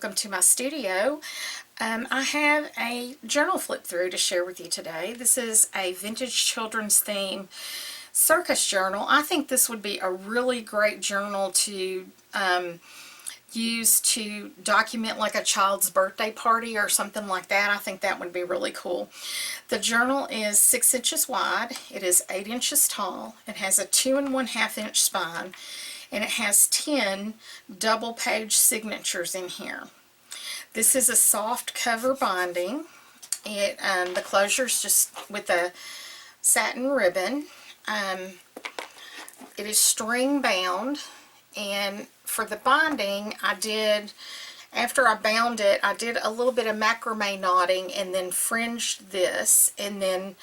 welcome to my studio. I have a journal flip through to share with you today. This is a vintage children's theme circus journal. I think this would be a really great journal to use to document like a child's birthday party or something like that. I think that would be really cool. The journal is 6 inches wide. It is 8 inches tall. It has a 2 1/2 inch spine, and it has 10 double page signatures in here. This is a soft cover binding. The closure is just with a satin ribbon. It is string bound, and for the binding after I bound it, I did a little bit of macrame knotting and then fringed this and then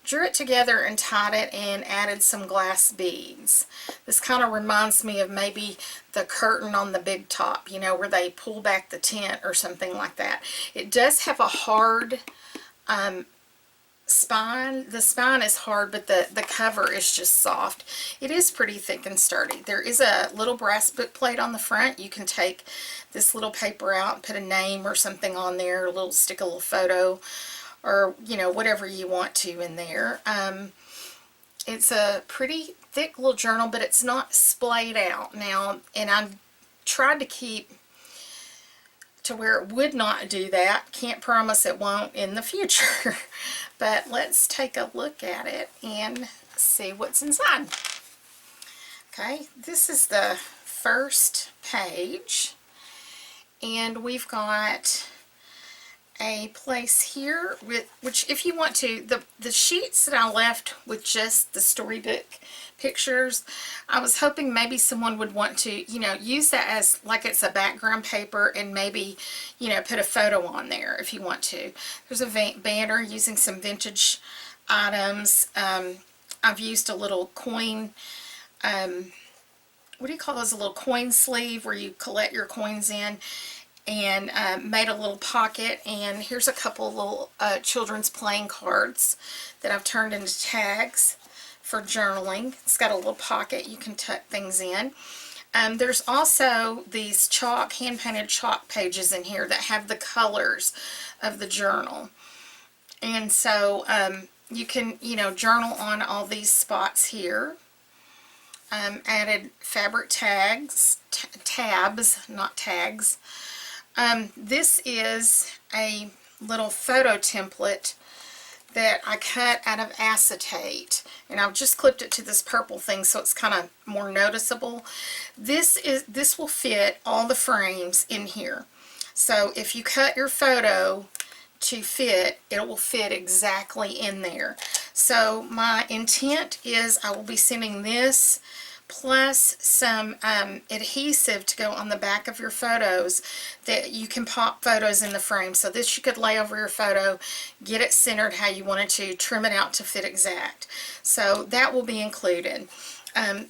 drew it together and tied it and added some glass beads. This kind of reminds me of maybe the curtain on the big top, you know, where they pull back the tent or something like that. It does have a hard spine. The spine is hard, but the cover is just soft. It is pretty thick and sturdy. There is a little brass book plate on the front. You can take this little paper out and put a name or something on there, stick a little photo, or you know, whatever you want to in there. It's a pretty thick little journal, but it's not splayed out now, and I tried to keep to where it would not do that. Can't promise it won't in the future. But let's take a look at it and see what's inside. Okay, this is the first page, and we've got a place here which if you want to, the sheets that I left with just the storybook pictures, I was hoping maybe someone would want to, you know, use that as like it's a background paper and maybe, you know, put a photo on there if you want to. There's a banner using some vintage items. I've used a little coin, what do you call those, a little coin sleeve where you collect your coins in, and made a little pocket. And here's a couple little children's playing cards that I've turned into tags for journaling. It's got a little pocket you can tuck things in. There's also these hand-painted chalk pages in here that have the colors of the journal. And so you can, you know, journal on all these spots here. Added fabric tabs, not tags. This is a little photo template that I cut out of acetate, and I've just clipped it to this purple thing so it's kind of more noticeable. This will fit all the frames in here. So if you cut your photo to fit, it will fit exactly in there. So my intent is I will be sending this plus some adhesive to go on the back of your photos that you can pop photos in the frame. So this you could lay over your photo, get it centered how you wanted to, trim it out to fit exact. So that will be included.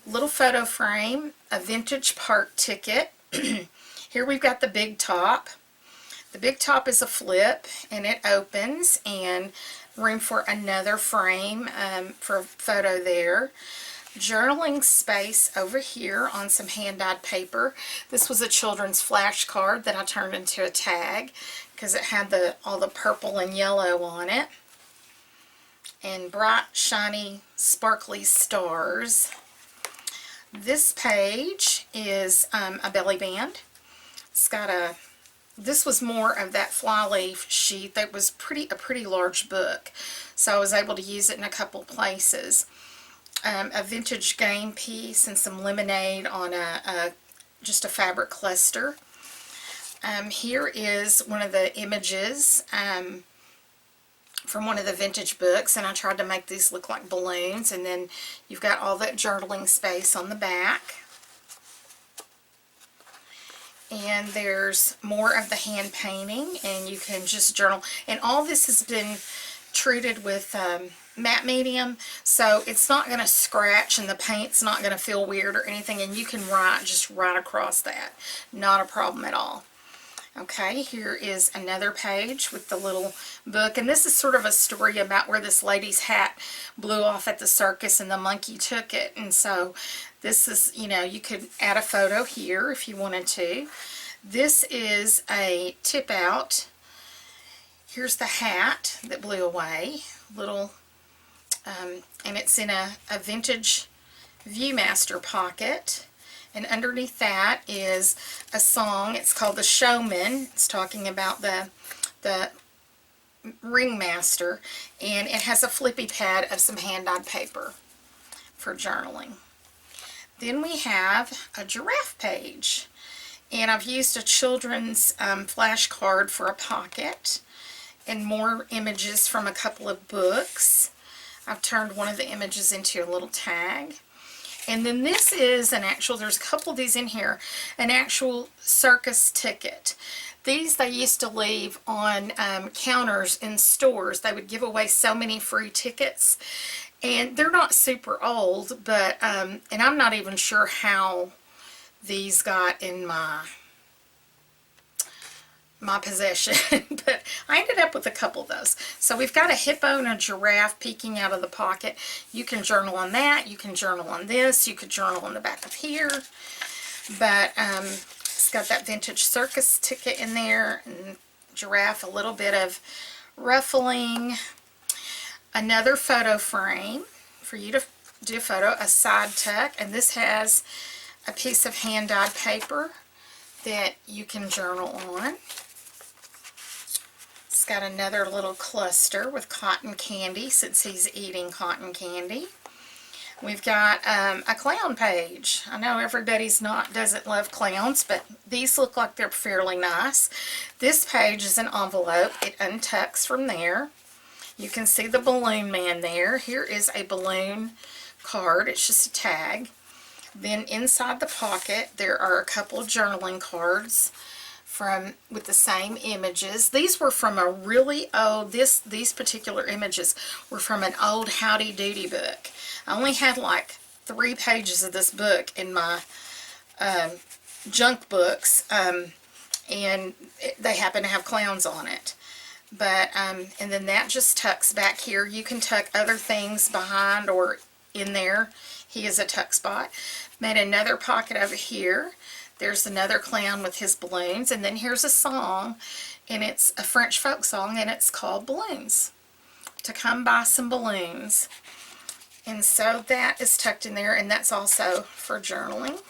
Little photo frame, a vintage park ticket. Here we've got the big top. The big top is a flip and it opens, and room for another frame for a photo there. Journaling space over here on some hand-dyed paper. This was a children's flashcard that I turned into a tag because it had all the purple and yellow on it. And bright, shiny, sparkly stars. This page is a belly band. It's got this was more of that flyleaf sheet that was a pretty large book, so I was able to use it in a couple places. A vintage game piece and some lemonade on just a fabric cluster. Here is one of the images from one of the vintage books, and I tried to make these look like balloons, and then you've got all that journaling space on the back. And there's more of the hand painting, and you can just journal. And all this has been treated with matte medium, so it's not going to scratch and the paint's not going to feel weird or anything, and you can just write across that. Not a problem at all. Okay, here is another page with the little book, and this is sort of a story about where this lady's hat blew off at the circus and the monkey took it. And so this is, you know, you could add a photo here if you wanted to. This is a tip out. Here's the hat that blew away, little, and it's in a vintage Viewmaster pocket. And underneath that is a song. It's called The Showman. It's talking about the ringmaster, and it has a flippy pad of some hand-dyed paper for journaling. Then we have a giraffe page, and I've used a children's flashcard for a pocket and more images from a couple of books. I've turned one of the images into a little tag. And then this is an actual, there's a couple of these in here, an actual circus ticket. These they used to leave on counters in stores. They would give away so many free tickets. And they're not super old, but, and I'm not even sure how these got in my possession, but I ended up with a couple of those. So we've got a hippo and a giraffe peeking out of the pocket. You can journal on that. You can journal on this. You could journal on the back of here. But it's got that vintage circus ticket in there, and giraffe, a little bit of ruffling. Another photo frame for you to do a photo, a side tuck, and this has a piece of hand-dyed paper that you can journal on. It's got another little cluster with cotton candy, since he's eating cotton candy. We've got a clown page. I know everybody's doesn't love clowns, but these look like they're fairly nice. This page is an envelope. It untucks from there. You can see the balloon man there. Here is a balloon card. It's just a tag. Then inside the pocket there are a couple of journaling cards with the same images. These were from a really old, these particular images were from an old Howdy Doody book. I only had like 3 pages of this book in my junk books, and they happen to have clowns on it. But, and then that just tucks back here. You can tuck other things behind or in there. He is a tuck spot. Made another pocket over here. There's another clown with his balloons. And then here's a song, and it's a French folk song, and it's called Balloons. To come buy some balloons. And so that is tucked in there, and that's also for journaling.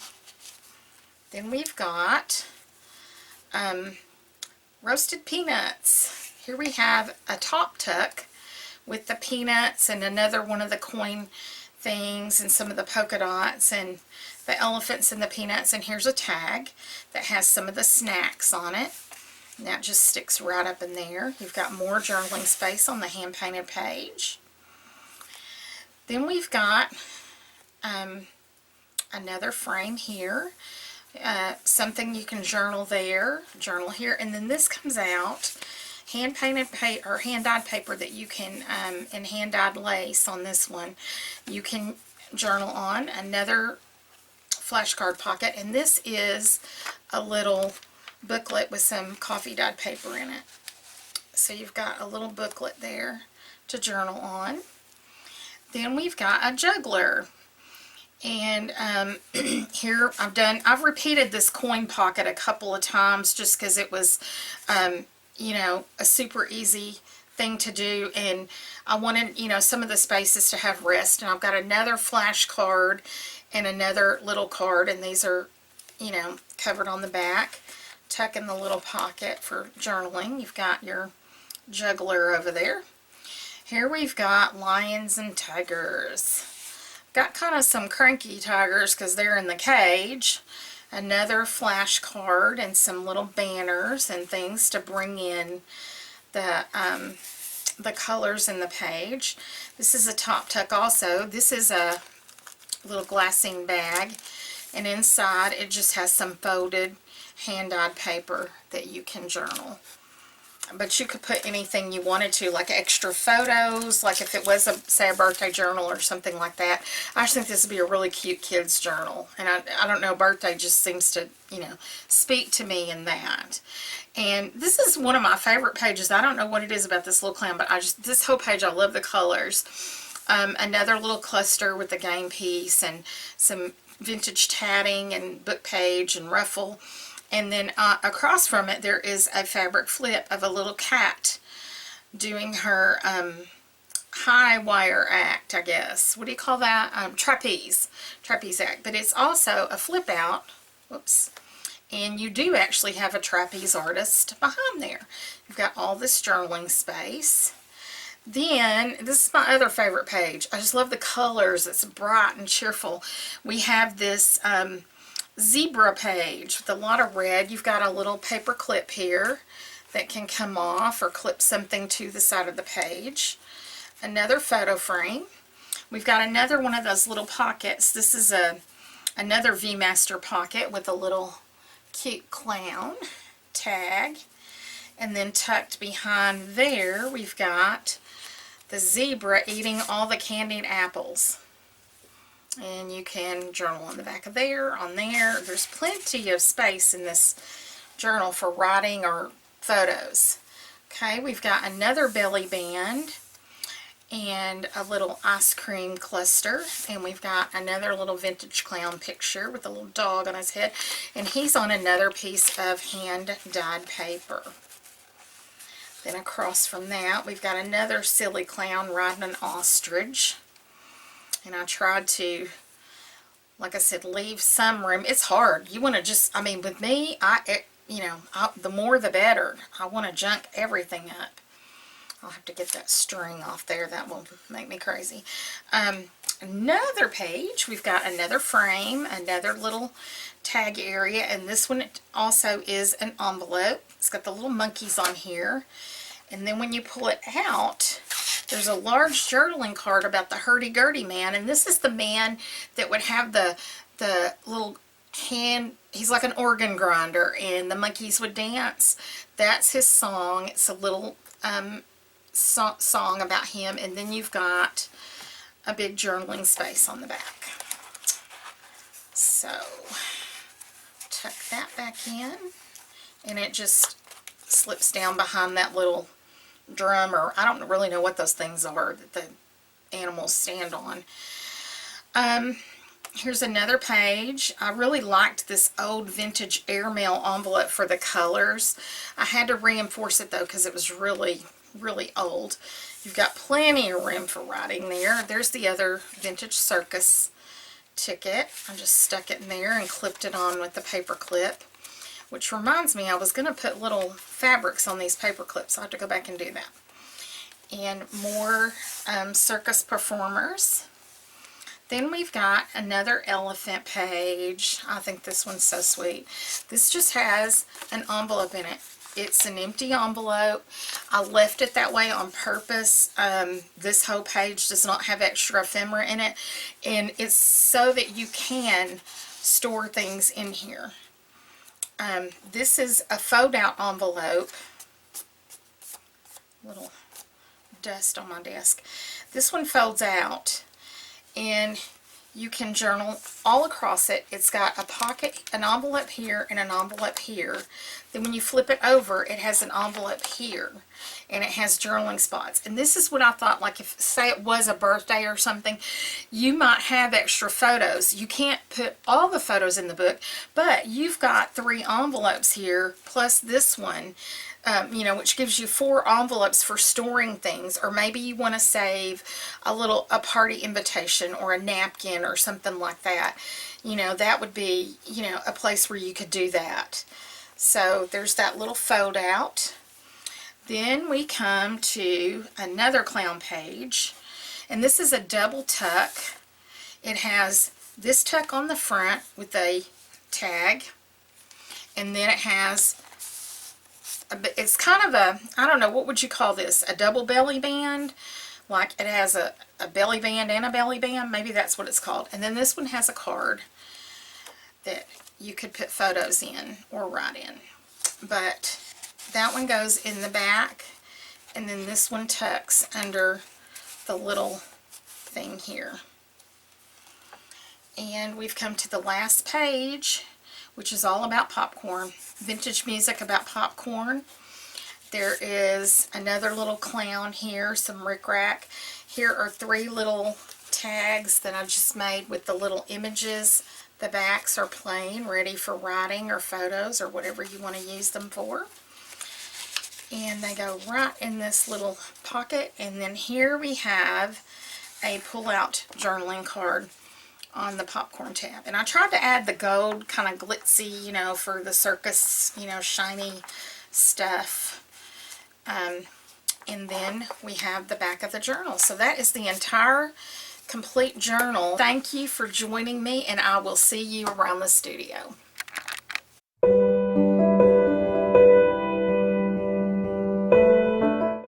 Then we've got roasted peanuts. Here we have a top tuck with the peanuts and another one of the coin things and some of the polka dots and the elephants and the peanuts. And here's a tag that has some of the snacks on it. And that just sticks right up in there. You've got more journaling space on the hand-painted page. Then we've got another frame here. Something you can journal there, journal here, and then this comes out hand-painted paper or hand-dyed paper that you can, and hand-dyed lace on this one. You can journal on. Another flashcard pocket, and this is a little booklet with some coffee-dyed paper in it. So you've got a little booklet there to journal on. Then we've got a juggler. And here I've repeated this coin pocket a couple of times just because it was, you know, a super easy thing to do, and I wanted, you know, some of the spaces to have rest. And I've got another flash card and another little card, and these are, you know, covered on the back. Tuck in the little pocket for journaling. You've got your juggler over there. Here we've got lions and tigers. Got kind of some cranky tigers because they're in the cage. Another flash card and some little banners and things to bring in the colors in the page. This is a top tuck also. This is a little glassine bag, and inside it just has some folded hand-dyed paper that you can journal. But you could put anything you wanted to, like extra photos, like if it was, say, a birthday journal or something like that. I just think this would be a really cute kid's journal. And I don't know, birthday just seems to, you know, speak to me in that. And this is one of my favorite pages. I don't know what it is about this little clown, but this whole page, I love the colors. Another little cluster with the game piece and some vintage tatting and book page and ruffle. And then across from it there is a fabric flip of a little cat doing her high wire act, I guess. What do you call that? Trapeze act. But it's also a flip out. Whoops. And you do actually have a trapeze artist behind there. You've got all this journaling space. Then, this is my other favorite page. I just love the colors. It's bright and cheerful. We have this zebra page with a lot of red. You've got a little paper clip here that can come off or clip something to the side of the page. Another photo frame. We've got another one of those little pockets. This is another VMaster pocket with a little cute clown tag. And then tucked behind there, we've got the zebra eating all the candied apples. And you can journal on the back of there, on there. There's plenty of space in this journal for writing or photos. Okay, we've got another belly band and a little ice cream cluster. And we've got another little vintage clown picture with a little dog on his head. And he's on another piece of hand-dyed paper. Then across from that, we've got another silly clown riding an ostrich. And I tried to, like I said, leave some room. It's hard. You want to just, I mean, with me, the more the better. I want to junk everything up. I'll have to get that string off there. That will make me crazy. Another page. We've got another frame, another little tag area. And this one also is an envelope. It's got the little monkeys on here. And then when you pull it out, there's a large journaling card about the hurdy-gurdy man. And this is the man that would have the little hand, he's like an organ grinder, and the monkeys would dance. That's his song. It's a little song about him. And then you've got a big journaling space on the back. So, tuck that back in. And it just slips down behind that little drum, or I don't really know what those things are that the animals stand on. Here's another page. I really liked this old vintage airmail envelope for the colors. I had to reinforce it though because it was really, really old. You've got plenty of room for writing there. There's the other vintage Circus ticket. I just stuck it in there and clipped it on with the paper clip. Which reminds me, I was going to put little fabrics on these paper clips. I'll have to go back and do that. And more circus performers. Then we've got another elephant page. I think this one's so sweet. This just has an envelope in it. It's an empty envelope. I left it that way on purpose. This whole page does not have extra ephemera in it. And it's so that you can store things in here. This is a fold-out envelope. Little dust on my desk. This one folds out, and you can journal all across it. It's got a pocket, an envelope here, and an envelope here. Then when you flip it over, it has an envelope here, and it has journaling spots. And this is what I thought, like if, say it was a birthday or something, you might have extra photos. You can't put all the photos in the book, but you've got 3 envelopes here, plus this one, which gives you 4 envelopes for storing things. Or maybe you want to save a party invitation or a napkin or something like that. That would be, a place where you could do that. So there's that little fold out. Then we come to another clown page, and this is a double tuck. It has this tuck on the front with a tag, and then it has, it's kind of a, I don't know, what would you call this, a double belly band? Like it has a belly band and a belly band, maybe that's what it's called. And then this one has a card that you could put photos in or write in. But that one goes in the back, and then this one tucks under the little thing here. And we've come to the last page, which is all about popcorn. Vintage music about popcorn. There is another little clown here, some rickrack. Here are 3 little tags that I just made with the little images The backs are plain, ready for writing or photos or whatever you want to use them for. And they go right in this little pocket. And then here we have a pull-out journaling card on the popcorn tab. And I tried to add the gold, kind of glitzy, you know, for the circus, you know, shiny stuff. And then we have the back of the journal. So that is the entire complete journal. Thank you for joining me, and I will see you around the studio.